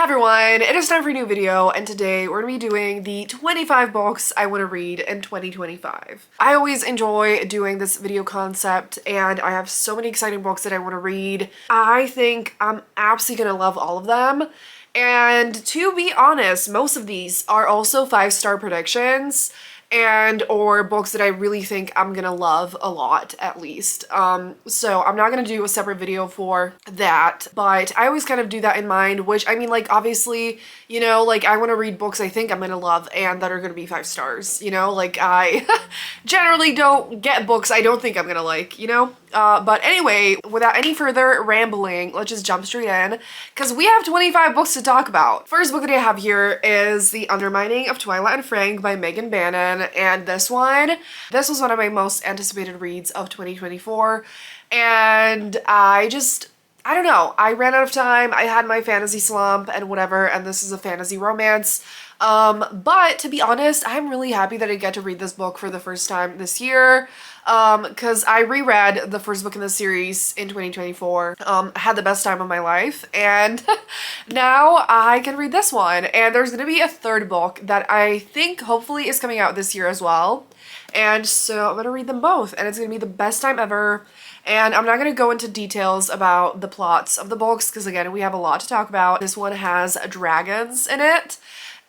everyone, it is time for a new video, and today we're going to be doing the 25 books I want to read in 2025. I always enjoy doing this video concept, and I have so many exciting books that I want to read. I think I'm absolutely going to love all of them, and to be honest, most of these are also 5-star predictions and or books that I really think I'm gonna love a lot, at least. So I'm not gonna do a separate video for that, but I always kind of do that in mind, which I mean, like, obviously, you know, like, I want to read books I think I'm gonna love and that are gonna be 5 stars, you know, like, I generally don't get books I don't think I'm gonna like, you know? But anyway, without any further rambling, let's just jump straight in, because we have 25 books to talk about. First book that I have here is The Undermining of Twyla and Frank by Megan Bannon, and this was one of my most anticipated reads of 2024, and I don't know, I ran out of time, I had my fantasy slump and whatever, and this is a fantasy romance. But to be honest, I'm really happy that I get to read this book for the first time this year, because I reread the first book in the series in 2024, had the best time of my life, and now I can read this one, and there's gonna be a third book that I think hopefully is coming out this year as well, and so I'm gonna read them both, and it's gonna be the best time ever. And I'm not going to go into details about the plots of the books because, again, we have a lot to talk about. This one has dragons in it.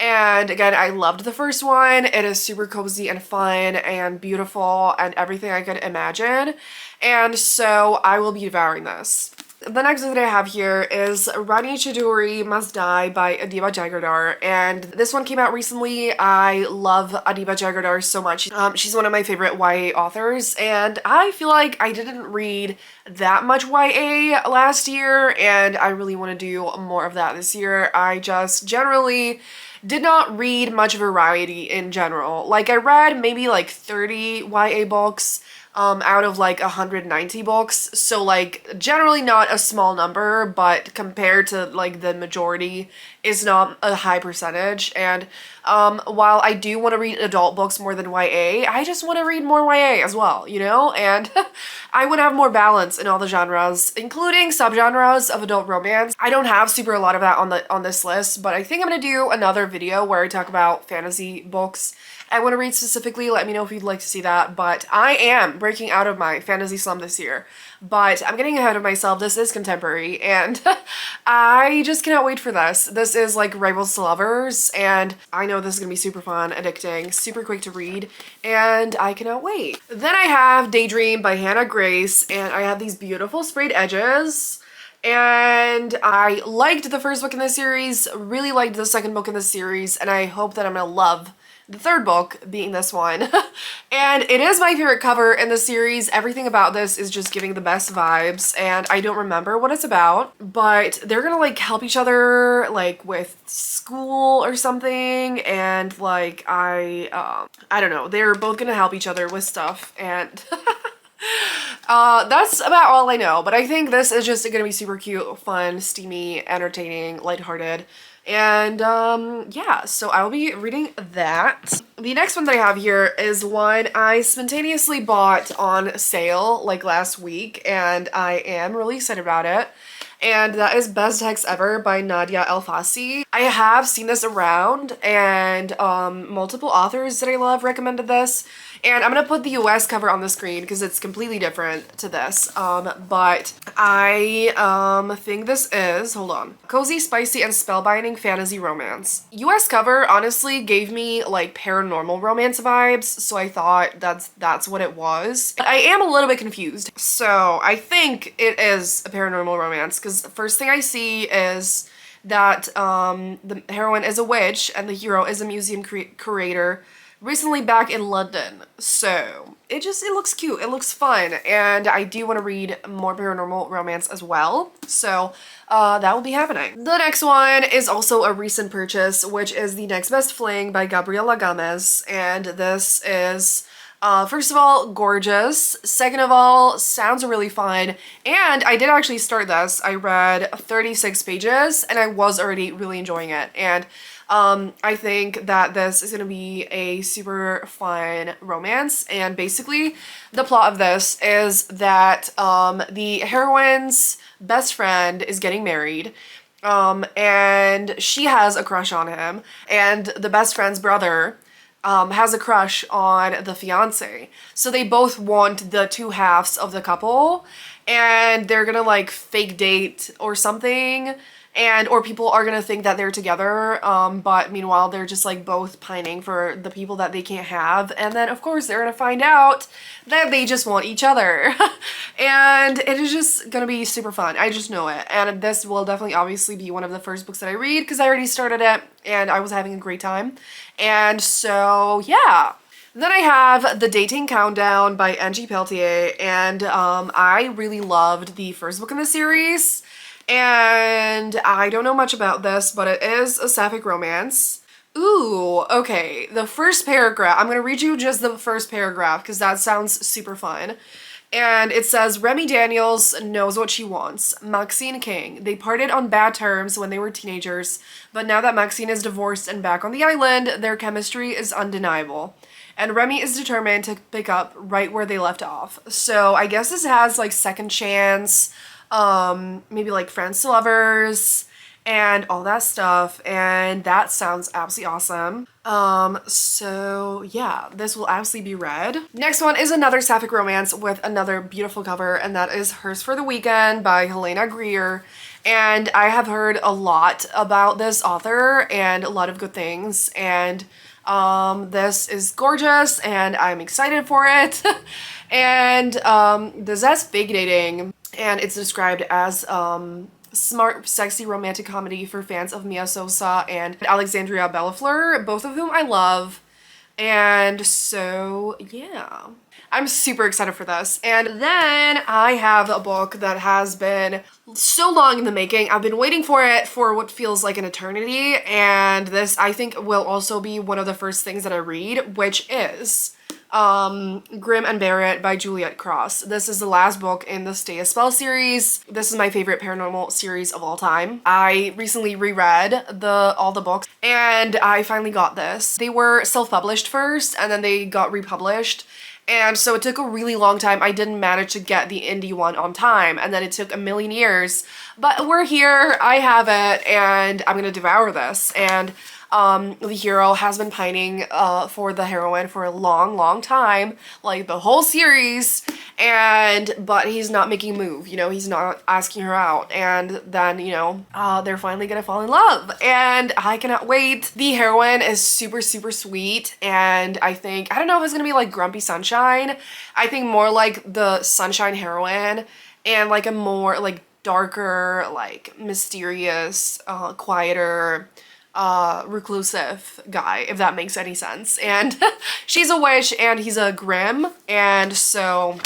And again, I loved the first one. It is super cozy and fun and beautiful and everything I could imagine. And so I will be devouring this. The next book that I have here is Rani Chuduri Must Die by Adiba Jaigirdar, and this one came out recently. I love Adiba Jaigirdar so much. She's one of my favorite YA authors, and I feel like I didn't read that much YA last year, and I really want to do more of that this year. I just generally did not read much variety in general. Like, I read maybe like 30 YA books out of like 190 books, so like generally not a small number, but compared to like the majority is not a high percentage. And while I do want to read adult books more than YA, I just want to read more YA as well, you know, and I want to have more balance in all the genres, including subgenres of adult romance. I don't have a lot of that on this list, but I think I'm gonna do another video where I talk about fantasy books I want to read specifically. Let me know if you'd like to see that, but I am breaking out of my fantasy slump this year, but I'm getting ahead of myself. This is contemporary, and I just cannot wait for this. This is like Rivals to Lovers, and I know this is gonna be super fun, addicting, super quick to read, and I cannot wait. Then I have Daydream by Hannah Grace, and I have these beautiful sprayed edges. And I liked the first book in the series, really liked the second book in the series, and I hope that I'm gonna love the third book, being this one. And it is my favorite cover in the series. Everything about this is just giving the best vibes, and I don't remember what it's about, but they're gonna like help each other like with school or something, and like I don't know, they're both gonna help each other with stuff, and that's about all I know, but I think this is just gonna be super cute, fun, steamy, entertaining, lighthearted. And yeah, so I will be reading that. The next one that I have here is one I spontaneously bought on sale like last week, and I am really excited about it. And that is Best Hex Ever by Nadia El-Fassi. I have seen this around, and multiple authors that I love recommended this. And I'm gonna put the US cover on the screen because it's completely different to this. But I think this is, hold on, cozy, spicy, and spellbinding fantasy romance. US cover honestly gave me like paranormal romance vibes, so I thought that's what it was. But I am a little bit confused. So I think it is a paranormal romance because the first thing I see is that the heroine is a witch and the hero is a museum curator recently back in London. So it looks cute, it looks fun, and I do want to read more paranormal romance as well, so that will be happening. The next one is also a recent purchase, which is The Next Best Fling by Gabriela Gomez, and this is first of all, gorgeous. Second of all, sounds really fun. And I did actually start this. I read 36 pages and I was already really enjoying it. And I think that this is going to be a super fun romance, and basically the plot of this is that the heroine's best friend is getting married, And she has a crush on him, and the best friend's brother has a crush on the fiance. So they both want the two halves of the couple, and they're gonna like fake date or something, and or people are gonna think that they're together, but meanwhile they're just like both pining for the people that they can't have, and then of course they're gonna find out that they just want each other. And it is just gonna be super fun. I just know it. And this will definitely obviously be one of the first books that I read because I already started it and I was having a great time. And so yeah. Then I have The Dating Countdown by Angie Peltier, and I really loved the first book in the series, and I don't know much about this, but it is a sapphic romance. Ooh, okay, the first paragraph, I'm gonna read you just the first paragraph because that sounds super fun. And it says, Remy Daniels knows what she wants. Maxine King. They parted on bad terms when they were teenagers, but now that Maxine is divorced and back on the island, their chemistry is undeniable. And Remy is determined to pick up right where they left off. So I guess this has like second chance, maybe like friends to lovers, and all that stuff, and that sounds absolutely awesome. So yeah, this will absolutely be read. Next one is another sapphic romance with another beautiful cover, and that is Hers for the Weekend by Helena Greer. And I have heard a lot about this author and a lot of good things, and this is gorgeous and I'm excited for it. And this has fake dating, and it's described as smart, sexy romantic comedy for fans of Mia Sosa and Alexandria Bellafleur, both of whom I love. And so yeah, I'm super excited for this. And then I have a book that has been so long in the making. I've been waiting for it for what feels like an eternity, and this I think will also be one of the first things that I read, which is Grim and Barrett by Juliet Cross. This is the last book in the Stay a Spell series. This is my favorite paranormal series of all time. I recently reread all the books, and I finally got this. They were self-published first, and then they got republished. And so it took a really long time. I didn't manage to get the indie one on time, and then it took a million years. But we're here, I have it, and I'm gonna devour this. And the hero has been pining for the heroine for a long time, like the whole series, but he's not making a move, you know, he's not asking her out, and then, you know, they're finally gonna fall in love, and I cannot wait. The heroine is super sweet, and I don't know if it's gonna be like Grumpy Sunshine. I think more like the Sunshine heroine, and like a more like darker, like mysterious, quieter, reclusive guy, if that makes any sense. And she's a witch and he's a Grimm, and so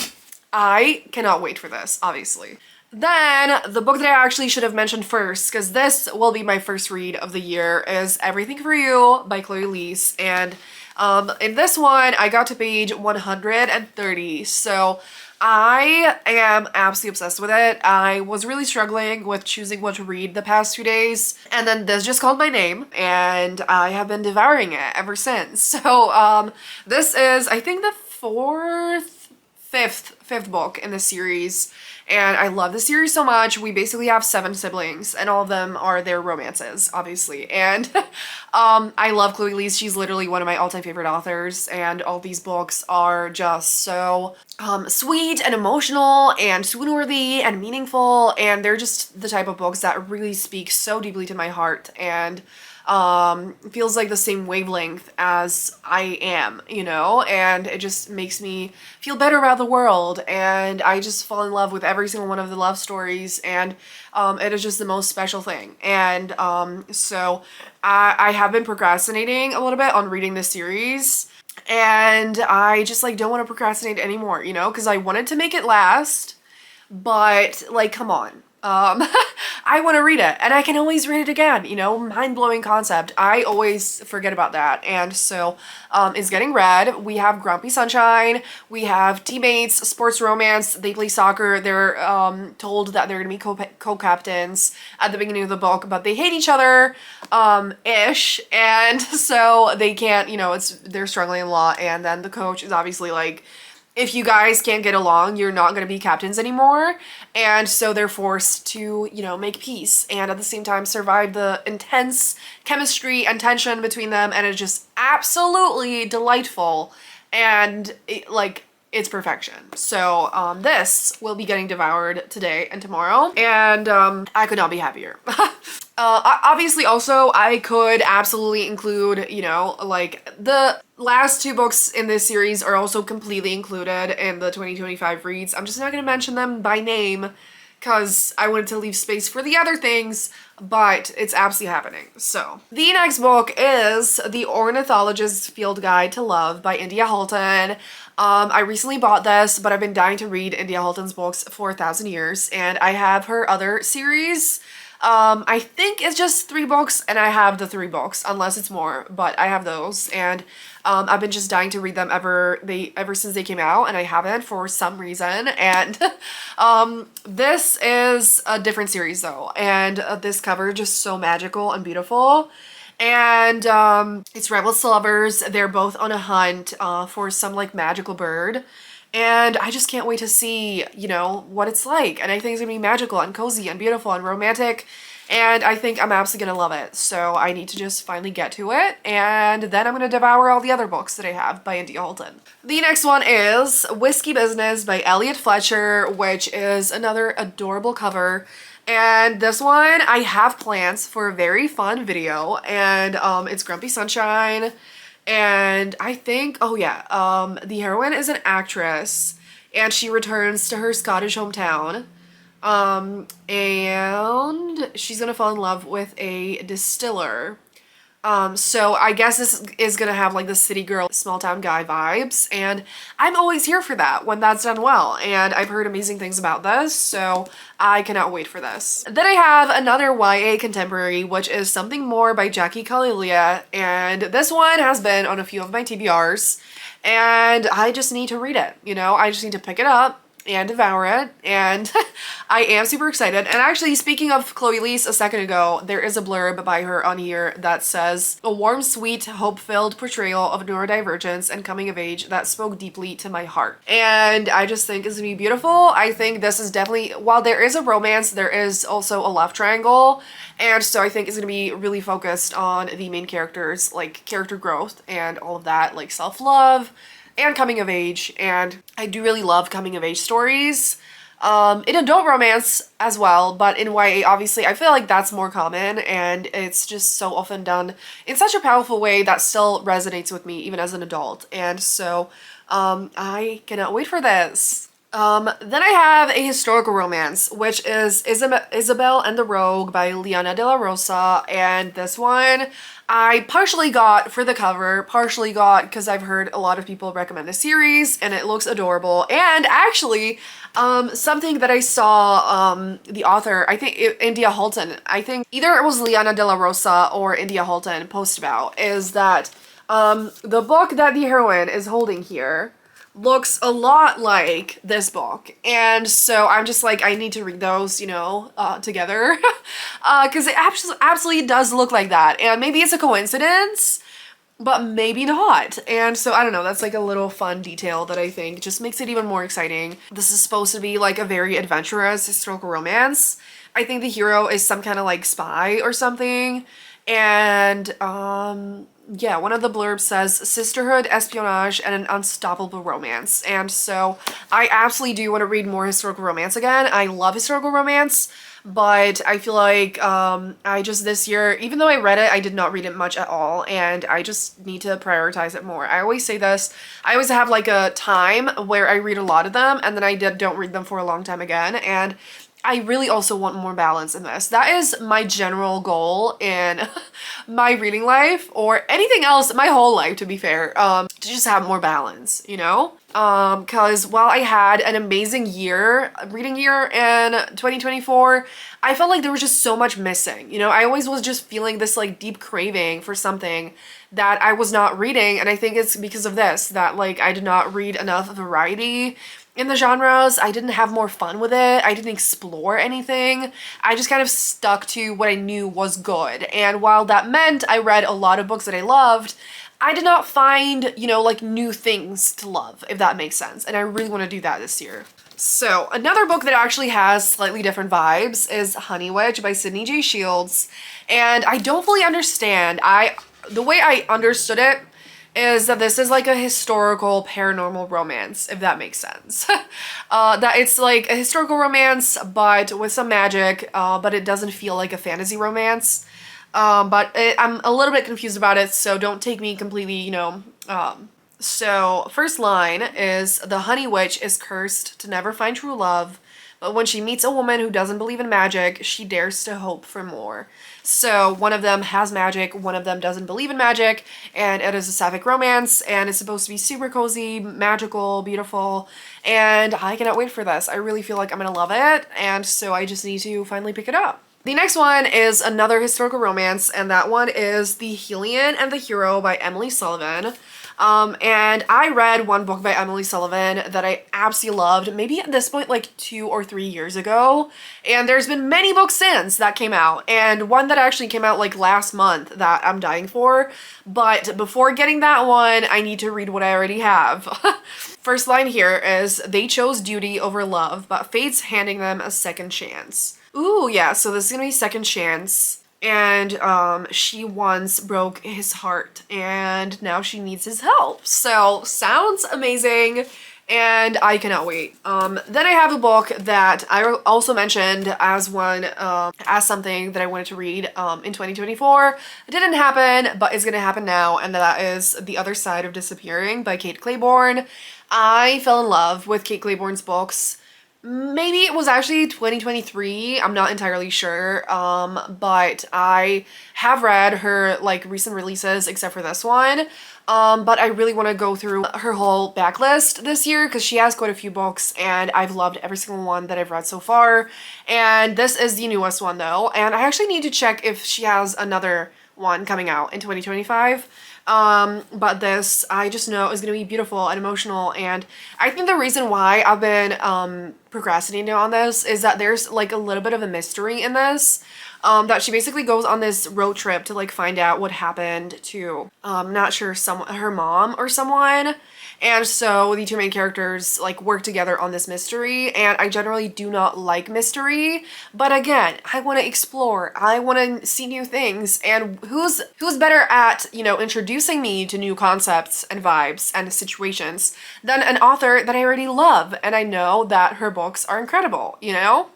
I cannot wait for this, obviously. Then the book that I actually should have mentioned first, because this will be my first read of the year, is Everything for You by Chloe Liese. And in this one I got to page 130, so I am absolutely obsessed with it. I was really struggling with choosing what to read the past 2 days, and then this just called my name, and I have been devouring it ever since. So this is, I think, the fifth book in the series, and I love the series so much. We basically have 7 siblings, and all of them are their romances, obviously. And I love Chloe Liese. She's literally one of my all-time favorite authors, and all these books are just so sweet and emotional and swoon-worthy and meaningful, and they're just the type of books that really speak so deeply to my heart, and feels like the same wavelength as I am, you know, and it just makes me feel better about the world, and I just fall in love with every single one of the love stories, and it is just the most special thing. And so I have been procrastinating a little bit on reading this series, and I just like don't want to procrastinate anymore, you know, because I wanted to make it last, but like, come on. I want to read it, and I can always read it again, you know, mind-blowing concept. I always forget about that, and so it's getting read. We have Grumpy Sunshine, we have teammates, sports romance, they play soccer, they're told that they're gonna be co-captains at the beginning of the book, but they hate each other, ish, and so they can't, you know, they're struggling a lot, and then the coach is obviously like if you guys can't get along, you're not going to be captains anymore. And so they're forced to, you know, make peace and at the same time survive the intense chemistry and tension between them. And it's just absolutely delightful. And it's perfection. So this will be getting devoured today and tomorrow. And I could not be happier. Obviously also I could absolutely include, you know, like the last two books in this series are also completely included in the 2025 reads. I'm just not going to mention them by name because I wanted to leave space for the other things, but it's absolutely happening. So the next book is The Ornithologist's Field Guide to Love by India Halton. I recently bought this, but I've been dying to read India Halton's books for 1,000 years, and I have her other series. I think it's just 3 books and I have the 3 books, unless it's more, but I have those, and I've been just dying to read them ever since they came out, and I haven't for some reason. And this is a different series though, and this cover is just so magical and beautiful. And it's rebels to lovers. They're both on a hunt for some like magical bird. And I just can't wait to see, you know, what it's like. And I think it's gonna be magical and cozy and beautiful and romantic. And I think I'm absolutely gonna love it. So I need to just finally get to it. And then I'm gonna devour all the other books that I have by India Halton. The next one is Whiskey Business by Elliot Fletcher, which is another adorable cover. And this one, I have plans for a very fun video. And it's Grumpy Sunshine. And I think, oh yeah, the heroine is an actress and she returns to her Scottish hometown. And she's gonna fall in love with a distiller. So I guess this is gonna have like the city girl, small town guy vibes, and I'm always here for that when that's done well, and I've heard amazing things about this, so I cannot wait for this. Then I have another YA contemporary, which is Something More by Jackie Kalilia, and this one has been on a few of my TBRs, and I just need to read it, you know? I just need to pick it up and devour it, and I am super excited. And actually, speaking of Chloe Leese a second ago, there is a blurb by her on here that says, a warm, sweet, hope-filled portrayal of neurodivergence and coming of age that spoke deeply to my heart. And I just think it's gonna be beautiful. I think this is definitely, while there is a romance, there is also a love triangle, and so I think it's gonna be really focused on the main characters, like character growth and all of that, like self-love and coming of age. And I do really love coming of age stories in adult romance as well, but in YA obviously I feel like that's more common, and it's just so often done in such a powerful way that still resonates with me even as an adult. And so I cannot wait for this. Then I have a historical romance, which is Isabel and the Rogue by Liana de la Rosa, and this one I partially got for the cover, partially got because I've heard a lot of people recommend the series and it looks adorable. And actually, something that I saw the author, I think India Halton, I think either it was Liana de la Rosa or India Halton post about, is that the book that the heroine is holding here looks a lot like this book, and so I'm just like, I need to read those, you know, together, because it absolutely does look like that, and maybe it's a coincidence, but maybe not. And so I don't know, that's like a little fun detail that I think just makes it even more exciting. This is supposed to be like a very adventurous historical romance. I think the hero is some kind of like spy or something, and yeah, one of the blurbs says sisterhood, espionage, and an unstoppable romance. And so I absolutely do want to read more historical romance again. I love historical romance, but I feel like I just this year, even though I read it, I did not read it much at all, and I just need to prioritize it more. I always say this, I always have like a time where I read a lot of them and then I don't read them for a long time again, and I really also want more balance in this. That is my general goal in my reading life, or anything else, my whole life to be fair, to just have more balance, you know? Because while I had an amazing reading year in 2024, I felt like there was just so much missing, you know? I always was just feeling this like deep craving for something that I was not reading, and I think it's because of this, that like I did not read enough variety in the genres. I didn't have more fun with it. I didn't explore anything. I just kind of stuck to what I knew was good. And while that meant I read a lot of books that I loved, I did not find, you know, like new things to love, if that makes sense. And I really want to do that this year. So another book that actually has slightly different vibes is Honey Witch by Sydney J. Shields. And I don't fully understand. The way I understood it is that this is like a historical paranormal romance, if that makes sense. That it's like a historical romance, but with some magic, but it doesn't feel like a fantasy romance. I'm a little bit confused about it, so don't take me completely, you know. So first line is, the honey witch is cursed to never find true love, but when she meets a woman who doesn't believe in magic, she dares to hope for more. So one of them has magic, one of them doesn't believe in magic, and it is a sapphic romance, and it's supposed to be super cozy, magical, beautiful, and I cannot wait for this. I really feel like I'm gonna love it, and so I just need to finally pick it up. The next one is another historical romance, and that one is The Hellion and the Hero by Emily Sullivan. And I read one book by Emily Sullivan that I absolutely loved, maybe at this point like 2 or 3 years ago, and there's been many books since that came out, and one that actually came out like last month that I'm dying for, but before getting that one, I need to read what I already have. First line here is, they chose duty over love, but fate's handing them a second chance. Ooh, yeah, so this is gonna be second chance. And she once broke his heart and now she needs his help. So sounds amazing and I cannot wait. Then I have a book that I also mentioned as one, as something that I wanted to read in 2024. It didn't happen, but it's gonna happen now, and that is The Other Side of Disappearing by Kate Clayborn. I fell in love with Kate Clayborn's books. Maybe it was actually 2023, I'm not entirely sure, but I have read her like recent releases except for this one, but I really want to go through her whole backlist this year because she has quite a few books and I've loved every single one that I've read so far, and this is the newest one though, and I actually need to check if she has another one coming out in 2025. But this, I just know, is gonna be beautiful and emotional, and I think the reason why I've been procrastinating on this is that there's like a little bit of a mystery in this, that she basically goes on this road trip to like find out what happened to not sure, her mom or someone. And so the two main characters like work together on this mystery, and I generally do not like mystery, but again, I want to explore, I want to see new things, and who's better at, you know, introducing me to new concepts and vibes and situations than an author that I already love, and I know that her books are incredible, you know?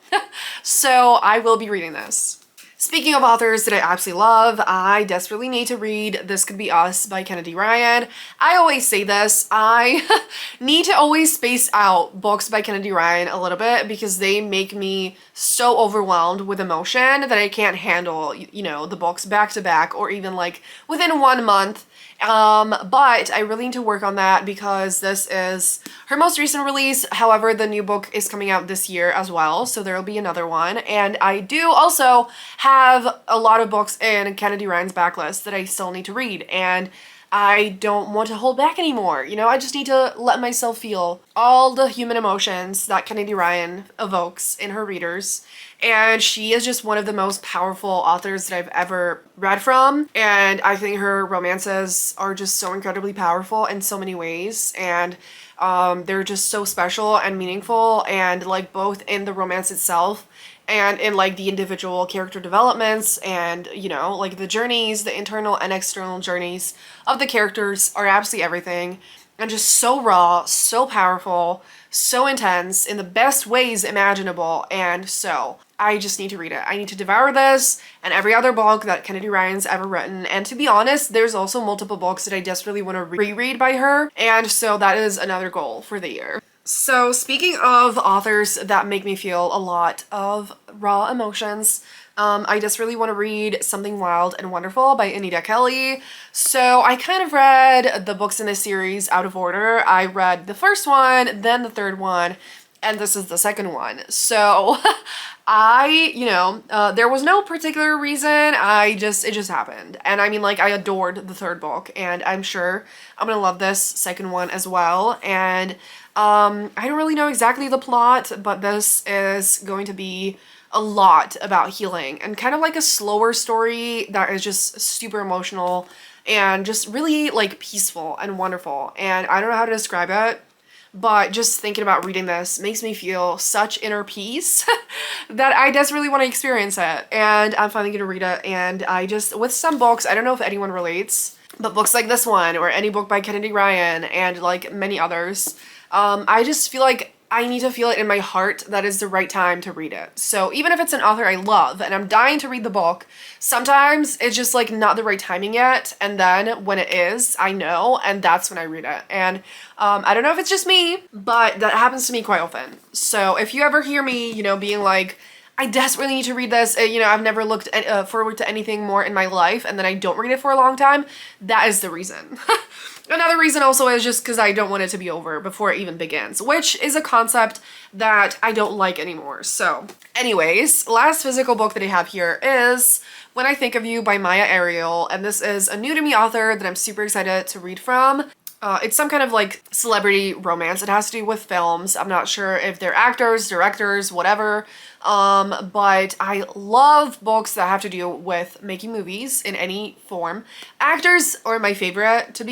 So I will be reading this. Speaking of authors that I absolutely love, I desperately need to read This Could Be Us by Kennedy Ryan. I always say this, I need to always space out books by Kennedy Ryan a little bit because they make me so overwhelmed with emotion that I can't handle, you know, the books back to back or even like within 1 month. But I really need to work on that because this is her most recent release. However, the new book is coming out this year as well, so there'll be another one. And I do also have a lot of books in Kennedy Ryan's backlist that I still need to read, and I don't want to hold back anymore. You know, I just need to let myself feel all the human emotions that Kennedy Ryan evokes in her readers. And she is just one of the most powerful authors that I've ever read from. And I think her romances are just so incredibly powerful in so many ways. And they're just so special and meaningful, and like both in the romance itself and in like the individual character developments, and you know, like the journeys, the internal and external journeys of the characters are absolutely everything, and just so raw, so powerful, so intense in the best ways imaginable. And so I just need to read it. I need to devour this and every other book that Kennedy Ryan's ever written. And to be honest, there's also multiple books that I desperately want to reread by her, and so that is another goal for the year. So speaking of authors that make me feel a lot of raw emotions, I just really want to read Something Wild and Wonderful by Anita Kelly. So I kind of read the books in this series out of order. I read the first one, then the third one, and this is the second one. So there was no particular reason, it just happened. And I mean, like, I adored the third book, and I'm sure I'm gonna love this second one as well. And I don't really know exactly the plot, but this is going to be a lot about healing and kind of like a slower story that is just super emotional and just really like peaceful and wonderful. And I don't know how to describe it, but just thinking about reading this makes me feel such inner peace that I desperately want to experience it. And I'm finally gonna read it. And I just, with some books, I don't know if anyone relates, but books like this one or any book by Kennedy Ryan and like many others, I just feel like I need to feel it in my heart that is the right time to read it. So even if it's an author I love and I'm dying to read the book, sometimes it's just like not the right timing yet. And then when it is, I know, and that's when I read it. And I don't know if it's just me, but that happens to me quite often. So if you ever hear me, you know, being like, I desperately need to read this, you know, I've never looked forward to anything more in my life, and then I don't read it for a long time, that is the reason. Another reason also is just because I don't want it to be over before it even begins, which is a concept that I don't like anymore. So anyways, last physical book that I have here is When I Think of You by Maya Ariel, and this is a new to me author that I'm super excited to read from. It's some kind of like celebrity romance. It has to do with films. I'm not sure if they're actors, directors, whatever. But I love books that have to do with making movies in any form. Actors are my favorite, to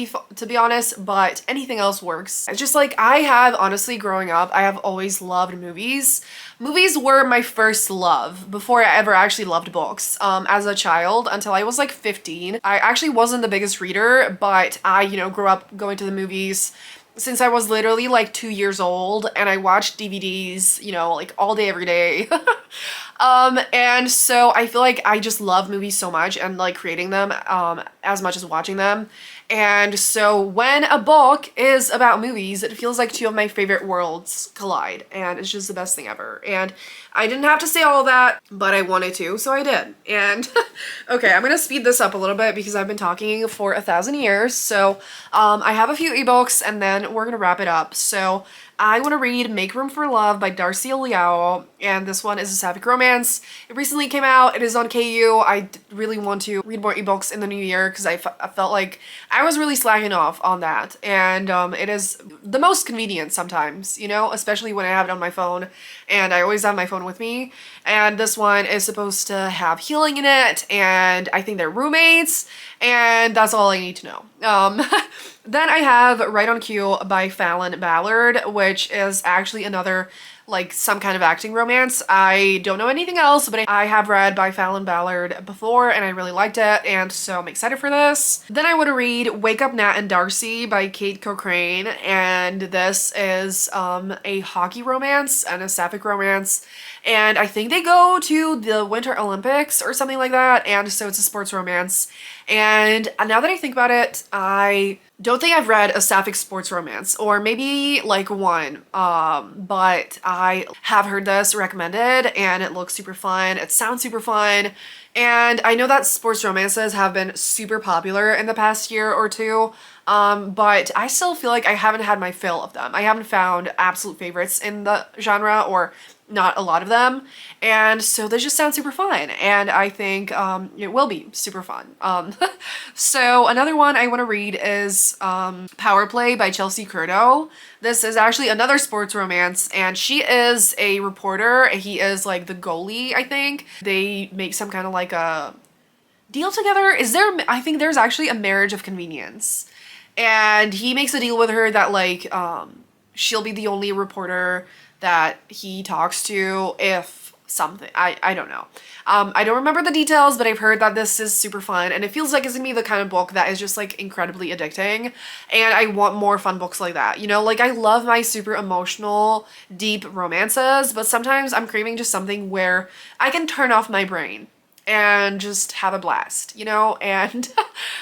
be honest, but anything else works. It's just like I have, honestly, growing up, I have always loved movies. Movies were my first love before I ever actually loved books. As a child, until I was like 15, I actually wasn't the biggest reader, but I, you know, grew up going to the movies since I was literally like 2 years old, and I watched DVDs, you know, like all day, every day. And so I feel like I just love movies so much and like creating them as much as watching them. And so when a book is about movies, it feels like two of my favorite worlds collide, and it's just the best thing ever. And I didn't have to say all that, but I wanted to, so I did. And okay, I'm gonna speed this up a little bit because I've been talking for 1,000 years. So I have a few ebooks and then we're gonna wrap it up. So I want to read Make Room for Love by Darcy Liao, and this one is a sapphic romance. It recently came out. It is on KU. I really want to read more ebooks in the new year because I felt like I was really slacking off on that, and it is the most convenient sometimes, you know, especially when I have it on my phone, and I always have my phone with me. And this one is supposed to have healing in it, and I think they're roommates, and that's all I need to know. Then I have Right on Cue by Fallon Ballard, which is actually another like some kind of acting romance. I don't know anything else, but I have read by Fallon Ballard before and I really liked it, and so I'm excited for this. Then I want to read Wake Up Nat and Darcy by Kate Cochrane, and this is a hockey romance and a sapphic romance, and I think they go to the Winter Olympics or something like that, and so it's a sports romance. And now that I think about it, I don't think I've read a sapphic sports romance, or maybe like one, but I have heard this recommended and it looks super fun. It sounds super fun. And I know that sports romances have been super popular in the past year or two, but I still feel like I haven't had my fill of them. I haven't found absolute favorites in the genre, or not a lot of them, and so they just sound super fun, and I think it will be super fun. So another one I want to read is Power Play by Chelsea Curdo. This is actually another sports romance, and she is a reporter. He is like the goalie, I think. They make some kind of like a deal together. I think there's actually a marriage of convenience, and he makes a deal with her that like she'll be the only reporter that he talks to if something, I don't know. I don't remember the details, but I've heard that this is super fun, and it feels like it's gonna be the kind of book that is just like incredibly addicting, and I want more fun books like that. You know, like I love my super emotional, deep romances, but sometimes I'm craving just something where I can turn off my brain and just have a blast, you know, and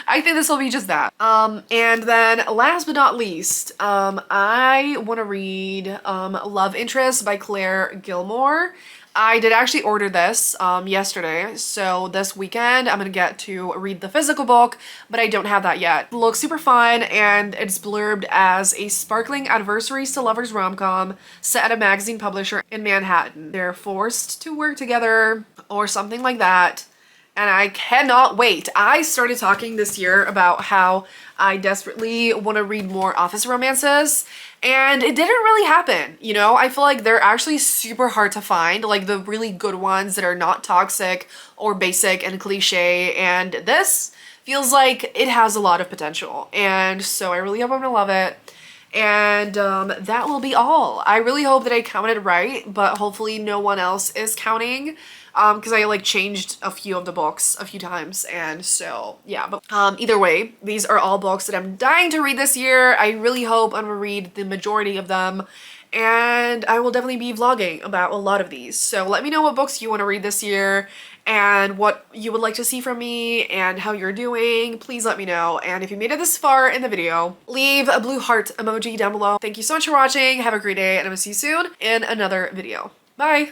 I think this will be just that. And then last but not least, I want to read Love Interest by Claire Gilmore. I did actually order this yesterday, so this weekend I'm gonna get to read the physical book, but I don't have that yet. It looks super fun, and it's blurbed as a sparkling adversaries to lovers rom-com set at a magazine publisher in Manhattan. They're forced to work together or something like that, and I cannot wait. I started talking this year about how I desperately want to read more office romances, and it didn't really happen, you know? I feel like they're actually super hard to find, like the really good ones that are not toxic or basic and cliche, and this feels like it has a lot of potential, and so I really hope I'm gonna love it. And that will be all. I really hope that I counted right, but hopefully no one else is counting, because I like changed a few of the books a few times, and so yeah. But either way, these are all books that I'm dying to read this year. I really hope I'm gonna read the majority of them, and I will definitely be vlogging about a lot of these. So let me know what books you want to read this year and what you would like to see from me and how you're doing. Please let me know. And if you made it this far in the video, leave a blue heart emoji down below. Thank you so much for watching. Have a great day, and I will see you soon in another video. Bye!